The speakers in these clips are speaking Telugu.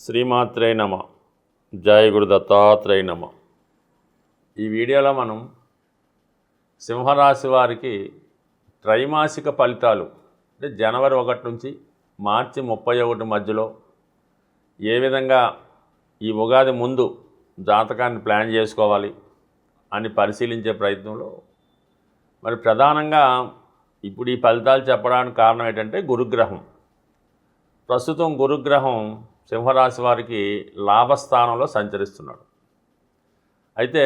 శ్రీమాత్రే నమ. జయ గురు దత్తాత్రేయ నమ. ఈ వీడియోలో మనం సింహరాశి వారికి త్రైమాసిక ఫలితాలు అంటే జనవరి 1 నుంచి మార్చి 31 మధ్యలో ఏ విధంగా ఈ ఉగాది ముందు జాతకాన్ని ప్లాన్ చేసుకోవాలి అని పరిశీలించే ప్రయత్నంలో మరి ప్రధానంగా ఇప్పుడు ఈ ఫలితాలు చెప్పడానికి కారణం ఏంటంటే గురుగ్రహం. ప్రస్తుతం గురుగ్రహం సింహరాశి వారికి లాభస్థానంలో సంచరిస్తున్నాడు. అయితే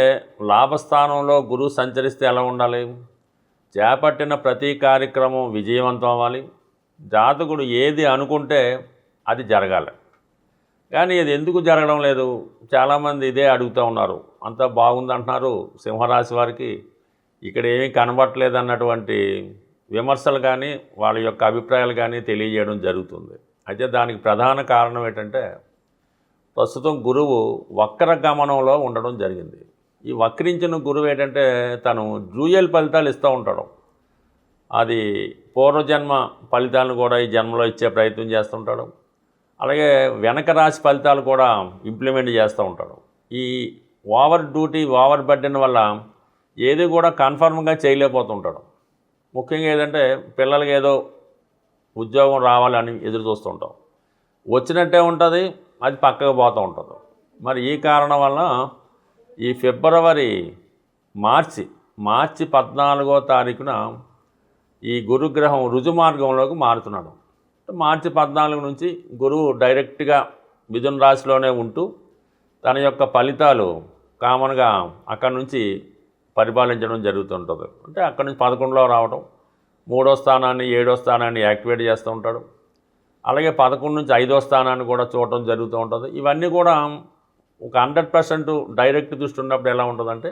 లాభస్థానంలో గురువు సంచరిస్తే ఎలా ఉండాలి? చేపట్టిన ప్రతి కార్యక్రమం విజయవంతం అవ్వాలి. జాతకుడు ఏది అనుకుంటే అది జరగాలి. కానీ ఇది ఎందుకు జరగడం లేదు? చాలామంది ఇదే అడుగుతూ ఉన్నారు. అంతా బాగుందంటున్నారు సింహరాశి వారికి, ఇక్కడ ఏమీ కనబట్టలేదు అన్నటువంటి విమర్శలు కానీ వాళ్ళ యొక్క అభిప్రాయాలు కానీ తెలియజేయడం జరుగుతుంది. అయితే దానికి ప్రధాన కారణం ఏంటంటే ప్రస్తుతం గురువు వక్ర గమనంలో ఉండడం జరిగింది. ఈ వక్రించిన గురువు ఏంటంటే తను డ్యూయల్ ఫలితాలు ఇస్తూ ఉంటాడు. అది పూర్వజన్మ ఫలితాలను కూడా ఈ జన్మలో ఇచ్చే ప్రయత్నం చేస్తుంటాడు. అలాగే వెనక రాశి ఫలితాలు కూడా ఇంప్లిమెంట్ చేస్తూ ఉంటాడు. ఈ ఓవర్ డ్యూటీ ఓవర్ బర్డెన్ వల్ల ఏది కూడా కన్ఫర్మ్గా చేయలేకపోతుంటాడు. ముఖ్యంగా ఏదంటే పిల్లలకి ఏదో ఉద్యోగం రావాలని ఎదురు చూస్తుంటాం, వచ్చినట్టే ఉంటుంది, అది పక్కకు పోతూ ఉంటుంది. మరి ఈ కారణం వల్ల ఈ ఫిబ్రవరి మార్చి 14వ తారీఖున ఈ గురుగ్రహం రుజుమార్గంలోకి మారుతున్నాడు. మార్చి 14 నుంచి గురువు డైరెక్ట్గా మిథున రాశిలోనే ఉంటూ తన యొక్క ఫలితాలు కామన్గా అక్కడి నుంచి పరిపాలించడం జరుగుతుంటుంది. అంటే అక్కడి నుంచి 11లో రావడం, 3వ స్థానాన్ని 7వ స్థానాన్ని యాక్టివేట్ చేస్తూ ఉంటాడు. అలాగే 11 నుంచి 5వ స్థానాన్ని కూడా చూడటం జరుగుతూ ఉంటుంది. ఇవన్నీ కూడా ఒక 100% డైరెక్ట్ దృష్టి ఉన్నప్పుడు ఎలా ఉంటుందంటే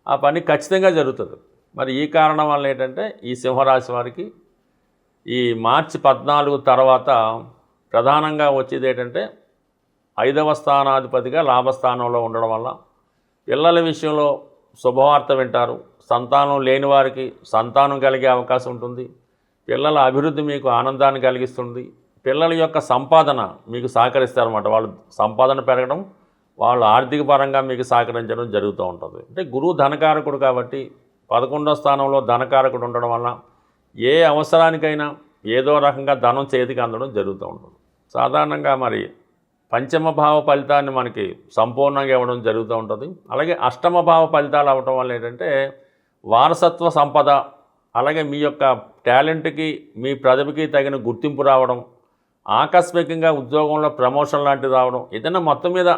ఆ పని ఖచ్చితంగా జరుగుతుంది. మరి ఈ కారణం వల్ల ఏంటంటే ఈ సింహరాశి వారికి ఈ మార్చి 14 తర్వాత ప్రధానంగా వచ్చేది ఏంటంటే 5వ స్థానాధిపతిగా లాభస్థానంలో ఉండడం వల్ల పిల్లల విషయంలో శుభవార్త వింటారు. సంతానం లేని వారికి సంతానం కలిగే అవకాశం ఉంటుంది. పిల్లల అభివృద్ధి మీకు ఆనందాన్ని కలిగిస్తుంది. పిల్లల యొక్క సంపాదన మీకు సహకరిస్తారన్నమాట. వాళ్ళు సంపాదన పెరగడం, వాళ్ళు ఆర్థిక పరంగా మీకు సహకరించడం జరుగుతూ ఉంటుంది. అంటే గురువు ధనకారకుడు కాబట్టి 11వ స్థానంలో ధనకారకుడు ఉండడం వల్ల ఏ అవసరానికైనా ఏదో రకంగా ధనం చేతికి అందడం జరుగుతూ ఉంటుంది. సాధారణంగా మరి పంచమ భావ ఫలితాన్ని మనకి సంపూర్ణంగా ఇవ్వడం జరుగుతూ ఉంటుంది. అలాగే అష్టమ భావ ఫలితాలు అవ్వటం వల్ల ఏంటంటే వారసత్వ సంపద, అలాగే మీ యొక్క టాలెంట్కి మీ ప్రతిభకి తగిన గుర్తింపు రావడం, ఆకస్మికంగా ఉద్యోగంలో ప్రమోషన్ లాంటివి రావడం, ఏదైనా మొత్తం మీద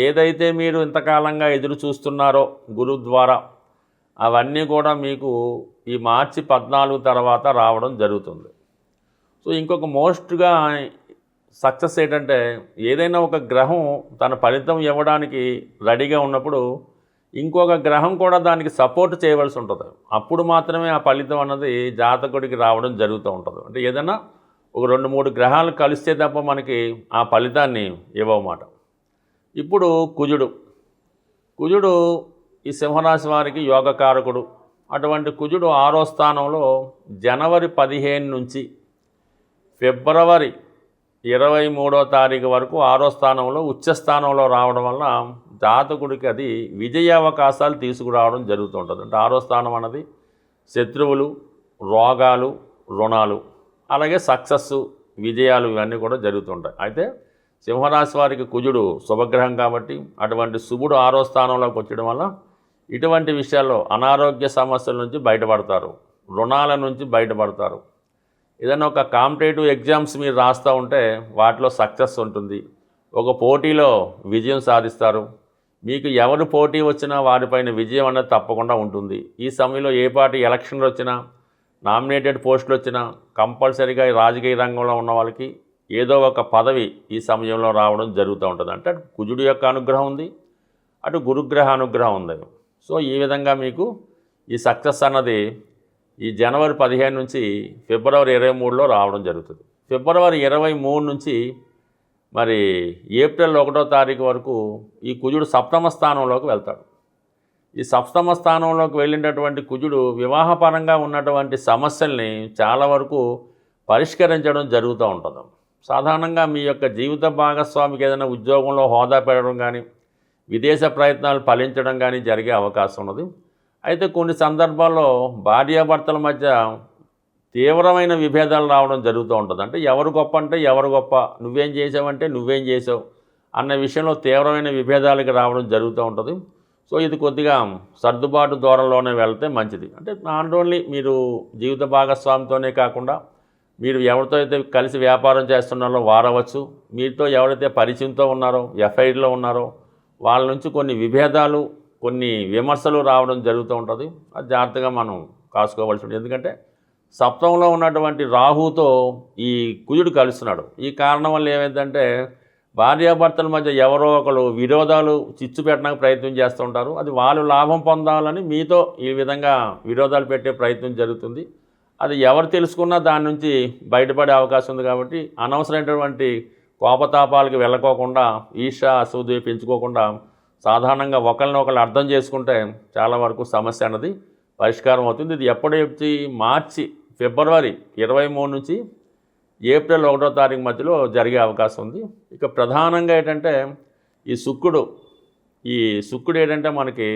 ఏదైతే మీరు ఇంతకాలంగా ఎదురు చూస్తున్నారో గురువు ద్వారా అవన్నీ కూడా మీకు ఈ మార్చి 14 తర్వాత రావడం జరుగుతుంది. సో ఇంకొక మోస్ట్గా సక్సెస్ ఏంటంటే ఏదైనా ఒక గ్రహం తన ఫలితం ఇవ్వడానికి రెడీగా ఉన్నప్పుడు ఇంకొక గ్రహం కూడా దానికి సపోర్ట్ చేయవలసి ఉంటుంది. అప్పుడు మాత్రమే ఆ ఫలితం అన్నది జాతకుడికి రావడం జరుగుతూ ఉంటుంది. అంటే ఏదైనా ఒక 2-3 గ్రహాలు కలిస్తే తప్ప మనకి ఆ ఫలితాన్ని ఇవ్వమాట. ఇప్పుడు కుజుడు ఈ సింహరాశి వారికి యోగకారకుడు. అటువంటి కుజుడు 6వ స్థానంలో జనవరి 15 నుంచి ఫిబ్రవరి 23వ తారీఖు వరకు 6వ స్థానంలో ఉచ్చస్థానంలో రావడం వల్ల జాతకుడికి అది విజయ అవకాశాలు తీసుకురావడం జరుగుతుంటుంది. అంటే 6వ స్థానం అన్నది శత్రువులు, రోగాలు, రుణాలు, అలాగే సక్సెస్సు, విజయాలు ఇవన్నీ కూడా జరుగుతుంటాయి. అయితే సింహరాశి వారికి కుజుడు శుభగ్రహం కాబట్టి అటువంటి శుభుడు 6వ స్థానంలోకి వచ్చడం వల్ల ఇటువంటి విషయాల్లో అనారోగ్య సమస్యల నుంచి బయటపడతారు, రుణాల నుంచి బయటపడతారు. ఏదైనా ఒక కాంపిటేటివ్ ఎగ్జామ్స్ మీరు రాస్తూ ఉంటే వాటిలో సక్సెస్ ఉంటుంది. ఒక పోటీలో విజయం సాధిస్తారు. మీకు ఎవరు పోటీ వచ్చినా వారిపైన విజయం అనేది తప్పకుండా ఉంటుంది. ఈ సమయంలో ఏ పార్టీ ఎలక్షన్లు వచ్చినా, నామినేటెడ్ పోస్టులు వచ్చినా కంపల్సరీగా రాజకీయ రంగంలో ఉన్న వాళ్ళకి ఏదో ఒక పదవి ఈ సమయంలో రావడం జరుగుతూ ఉంటుంది. అంటే అటు కుజుడు యొక్క అనుగ్రహం ఉంది, అటు గురుగ్రహ అనుగ్రహం ఉంది. సో ఈ విధంగా మీకు ఈ సక్సెస్ అన్నది ఈ జనవరి 15 నుంచి ఫిబ్రవరి 23లో రావడం జరుగుతుంది. ఫిబ్రవరి 23 నుంచి మరి ఏప్రిల్ 1వ తారీఖు వరకు ఈ కుజుడు సప్తమ స్థానంలోకి వెళ్తాడు. ఈ సప్తమ స్థానంలోకి వెళ్ళినటువంటి కుజుడు వివాహపరంగా ఉన్నటువంటి సమస్యల్ని చాలా వరకు పరిష్కరించడం జరుగుతూ ఉంటుంది. సాధారణంగా మీ యొక్క జీవిత భాగస్వామికి ఏదైనా ఉద్యోగంలో హోదా పెరగడం కానీ విదేశ ప్రయత్నాలు ఫలించడం కానీ జరిగే అవకాశం ఉన్నది. అయితే కొన్ని సందర్భాల్లో భార్యాభర్తల మధ్య తీవ్రమైన విభేదాలు రావడం జరుగుతూ ఉంటుంది. అంటే ఎవరు గొప్ప అంటే ఎవరు గొప్ప, నువ్వేం చేసావంటే నువ్వేం చేసావు అన్న విషయంలో తీవ్రమైన విభేదాలకి రావడం జరుగుతూ ఉంటుంది. సో ఇది కొద్దిగా సర్దుబాటు ధోరణిలోనే వెళ్తే మంచిది. అంటే నాట్ ఓన్లీ మీరు జీవిత భాగస్వామితోనే కాకుండా మీరు ఎవరితో అయితే కలిసి వ్యాపారం చేస్తున్నారో వారవచ్చు, మీతో ఎవరైతే పరిచయంతో ఉన్నారో ఎఫ్ఐఆర్లో ఉన్నారో వాళ్ళ నుంచి కొన్ని విభేదాలు కొన్ని విమర్శలు రావడం జరుగుతూ ఉంటుంది. అది జాగ్రత్తగా మనం కాసుకోవాల్సి ఉంటుంది. ఎందుకంటే సప్తమంలో ఉన్నటువంటి రాహుతో ఈ కుజుడు కలుస్తున్నాడు. ఈ కారణం వల్ల ఏమైందంటే భార్యాభర్తల మధ్య ఎవరో ఒకరు విరోధాలు చిచ్చు పెట్టడానికి ప్రయత్నం చేస్తూ ఉంటారు. అది వాళ్ళు లాభం పొందాలని మీతో ఈ విధంగా విరోధాలు పెట్టే ప్రయత్నం జరుగుతుంది. అది ఎవరు తెలుసుకున్నా దాని నుంచి బయటపడే అవకాశం ఉంది. కాబట్టి అనవసరమైనటువంటి కోపతాపాలకు వెళ్ళకోకుండా ఈర్ష్య అసూయ పెంచుకోకుండా సాధారణంగా ఒకరినొకరు అర్థం చేసుకుంటే చాలా వరకు సమస్య అన్నది పరిష్కారం అవుతుంది. ఇది ఎప్పటి మార్చి ఫిబ్రవరి 23 నుంచి ఏప్రిల్ 1వ తారీఖు మధ్యలో జరిగే అవకాశం ఉంది. ఇక ప్రధానంగా ఏంటంటే ఈ శుక్రుడు ఏంటంటే మనకి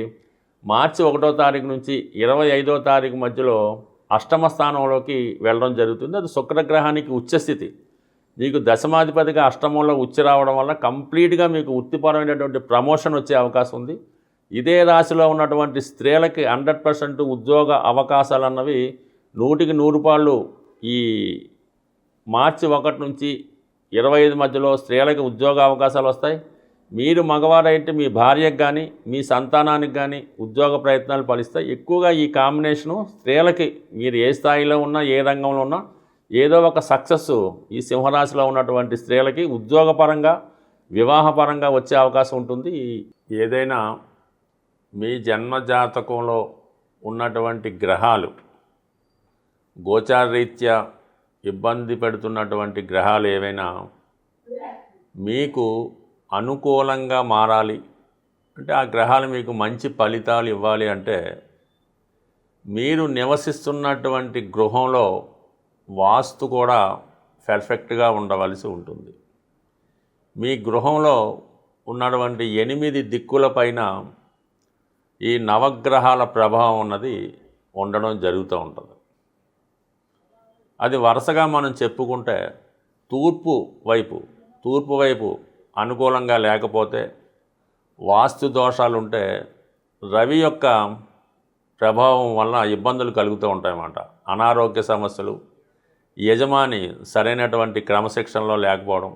మార్చి 1వ తారీఖు నుంచి 25వ తారీఖు మధ్యలో అష్టమ స్థానంలోకి వెళ్ళడం జరుగుతుంది. అది శుక్రగ్రహానికి ఉచ్చస్థితి. మీకు దశమాధిపతిగా అష్టమంలో ఉచ్చి రావడం వల్ల కంప్లీట్గా మీకు వృత్తిపరమైనటువంటి ప్రమోషన్ వచ్చే అవకాశం ఉంది. ఇదే రాశిలో ఉన్నటువంటి స్త్రీలకి 100% ఉద్యోగ అవకాశాలు అన్నవి 100కి 100 ఈ మార్చి 1 నుంచి 25 మధ్యలో స్త్రీలకి ఉద్యోగ అవకాశాలు వస్తాయి. మీరు మగవారైతే మీ భార్యకు కానీ మీ సంతానానికి కానీ ఉద్యోగ ప్రయత్నాలు ఫలిస్తాయి. ఎక్కువగా ఈ కాంబినేషను స్త్రీలకి మీరు ఏ స్థాయిలో ఉన్నా ఏ రంగంలో ఉన్నా ఏదో ఒక సక్సెస్ ఈ సింహరాశిలో ఉన్నటువంటి స్త్రీలకి ఉద్యోగపరంగా వివాహపరంగా వచ్చే అవకాశం ఉంటుంది. ఏదైనా మీ జన్మజాతకంలో ఉన్నటువంటి గ్రహాలు గోచారరీత్యా ఇబ్బంది పెడుతున్నటువంటి గ్రహాలు ఏవైనా మీకు అనుకూలంగా మారాలి అంటే ఆ గ్రహాలు మీకు మంచి ఫలితాలు ఇవ్వాలి అంటే మీరు నివసిస్తున్నటువంటి గృహంలో వాస్తు కూడా పర్ఫెక్ట్గా ఉండవలసి ఉంటుంది. మీ గృహంలో ఉన్నటువంటి 8 దిక్కులపైన ఈ నవగ్రహాల ప్రభావం అన్నది ఉండడం జరుగుతూ ఉంటుంది. అది వరుసగా మనం చెప్పుకుంటే తూర్పు వైపు అనుకూలంగా లేకపోతే వాస్తు దోషాలు ఉంటే రవి యొక్క ప్రభావం వలన ఇబ్బందులు కలుగుతూ ఉంటాయన్నమాట. అనారోగ్య సమస్యలు, యజమాని సరైనటువంటి క్రమశిక్షణలో లేకపోవడం,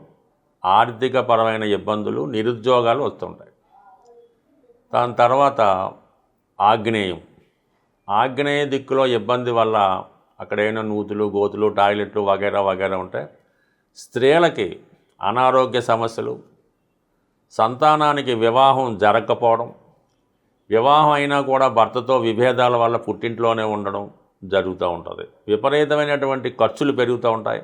ఆర్థిక పరమైన ఇబ్బందులు, నిరుద్యోగాలు వస్తుంటాయి. దాని తర్వాత ఆగ్నేయ దిక్కులో ఇబ్బంది వల్ల అక్కడైనా నూతులు గోతులు టాయిలెట్లు వగైరా ఉంటాయి. స్త్రీలకి అనారోగ్య సమస్యలు, సంతానానికి వివాహం జరగకపోవడం, వివాహం అయినా కూడా భర్తతో విభేదాల వల్ల పుట్టింట్లోనే ఉండడం జరుగుతూ ఉంటుంది. విపరీతమైనటువంటి ఖర్చులు పెరుగుతూ ఉంటాయి.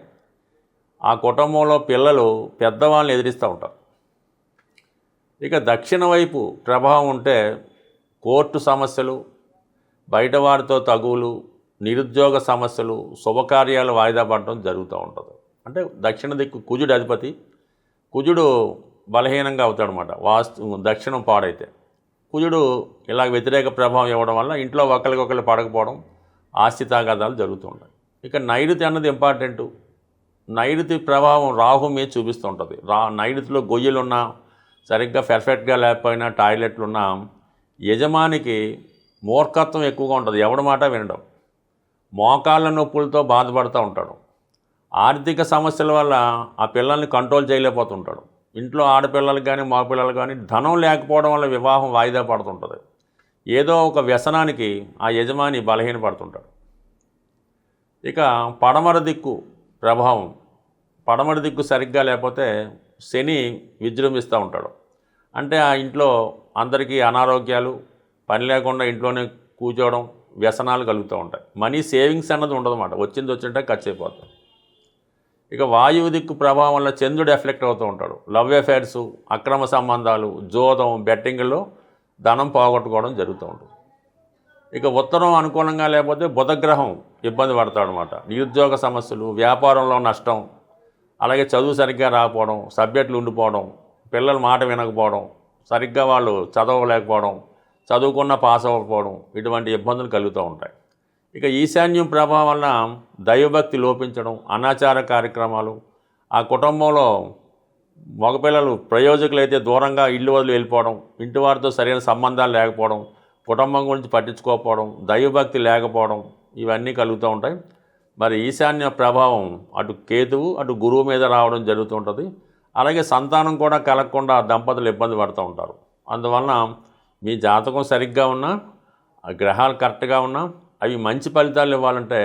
ఆ కుటుంబంలో పిల్లలు పెద్దవాళ్ళని ఎదిరిస్తూ ఉంటారు. ఇక దక్షిణ వైపు ప్రభావం ఉంటే కోర్టు సమస్యలు, బయట వారితో తగువులు, నిరుద్యోగ సమస్యలు, శుభకార్యాలు వాయిదా పడడం జరుగుతూ ఉంటుంది. అంటే దక్షిణ దిక్కు కుజుడు అధిపతి, కుజుడు బలహీనంగా అవుతాడనమాట. దక్షిణం పాడైతే కుజుడు ఇలా వ్యతిరేక ప్రభావం ఇవ్వడం వల్ల ఇంట్లో ఒకరికొకరు పడకపోవడం, ఆస్తి తాగాదాలు జరుగుతూ ఉంటాయి. ఇక నైరుతి అన్నది ఇంపార్టెంటు. నైరుతి ప్రభావం రాహు మీద చూపిస్తూ ఉంటుంది. నైరుతిలో గొయ్యలున్నా, సరిగ్గా పర్ఫెక్ట్గా లేకపోయినా, టాయిలెట్లున్నా యజమానికి మూర్ఖత్వం ఎక్కువగా ఉంటుంది. ఎవడి మాట వినడం, మోకాళ్ళ నొప్పులతో బాధపడుతూ ఉంటాడు. ఆర్థిక సమస్యల వల్ల ఆ పిల్లల్ని కంట్రోల్ చేయలేకపోతుంటాడు. ఇంట్లో ఆడపిల్లలకు కానీ మగపిల్లలకు కానీ ధనం లేకపోవడం వల్ల వివాహం వాయిదా పడుతుంటుంది. ఏదో ఒక వ్యసనానికి ఆ యజమాని బలహీనపడుతుంటాడు. ఇక పడమర దిక్కు ప్రభావం, పడమర దిక్కు సరిగ్గా లేకపోతే శని విజృంభిస్తూ ఉంటాడు. అంటే ఆ ఇంట్లో అందరికీ అనారోగ్యాలు, పని లేకుండా ఇంట్లోనే కూర్చోవడం, వ్యసనాలు కలుగుతూ ఉంటాయి. మనీ సేవింగ్స్ అన్నది ఉండదన్నమాట. వచ్చింటే ఖర్చు అయిపోతుంది. ఇక వాయువు దిక్కు ప్రభావం వల్ల చంద్రుడు ఎఫెక్ట్ అవుతూ ఉంటాడు. లవ్ అఫైర్స్, అక్రమ సంబంధాలు, జోదం, బెట్టింగ్లో ధనం పోగొట్టుకోవడం జరుగుతూ ఉంటుంది. ఇక ఉత్తరం అనుకూలంగా లేకపోతే బుధగ్రహం ఇబ్బంది పడతాడు అనమాట. నిరుద్యోగ సమస్యలు, వ్యాపారంలో నష్టం, అలాగే చదువు సరిగ్గా రాకపోవడం, సబ్జెక్టులు ఉండిపోవడం, పిల్లల మాట వినకపోవడం, సరిగ్గా వాళ్ళు చదవలేకపోవడం, చదువుకున్న పాస్ అవ్వకపోవడం, ఇటువంటి ఇబ్బందులు కలుగుతూ ఉంటాయి. ఇక ఈశాన్యం ప్రభావం వలన దైవభక్తి లోపించడం, అనాచార కార్యక్రమాలు, ఆ కుటుంబంలో మగపిల్లలు ప్రయోజకులైతే దూరంగా ఇల్లు వదిలి వెళ్ళిపోవడం, ఇంటి వారితో సరైన సంబంధాలు లేకపోవడం, కుటుంబం గురించి పట్టించుకోకపోవడం, దైవభక్తి లేకపోవడం, ఇవన్నీ కలుగుతూ ఉంటాయి. మరి ఈశాన్య ప్రభావం అటు కేతువు అటు గురువు మీద రావడం జరుగుతుంటుంది. అలాగే సంతానం కూడా కలగకుండా దంపతులు ఇబ్బంది పడుతూ ఉంటారు. అందువలన మీ జాతకం సరిగ్గా ఉన్నా, ఆ గ్రహాలు కరెక్ట్గా ఉన్నా, అవి మంచి ఫలితాలు ఇవ్వాలంటే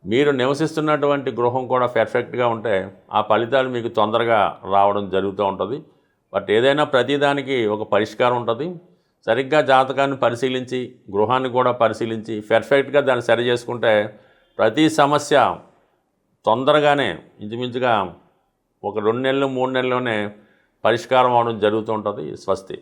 మీరు నివసిస్తున్నటువంటి గృహం కూడా పర్ఫెక్ట్గా ఉంటే ఆ ఫలితాలు మీకు తొందరగా రావడం జరుగుతూ ఉంటుంది. బట్ ఏదైనా ప్రతిదానికి ఒక పరిష్కారం ఉంటుంది. సరిగ్గా జాతకాన్ని పరిశీలించి, గృహాన్ని కూడా పరిశీలించి పర్ఫెక్ట్గా దాన్ని సరి చేసుకుంటే ప్రతి సమస్య తొందరగానే ఇంచుమించుగా ఒక 2 నెలలు 3 నెలల్లోనే పరిష్కారం అవడం జరుగుతూ ఉంటుంది. స్వస్తి.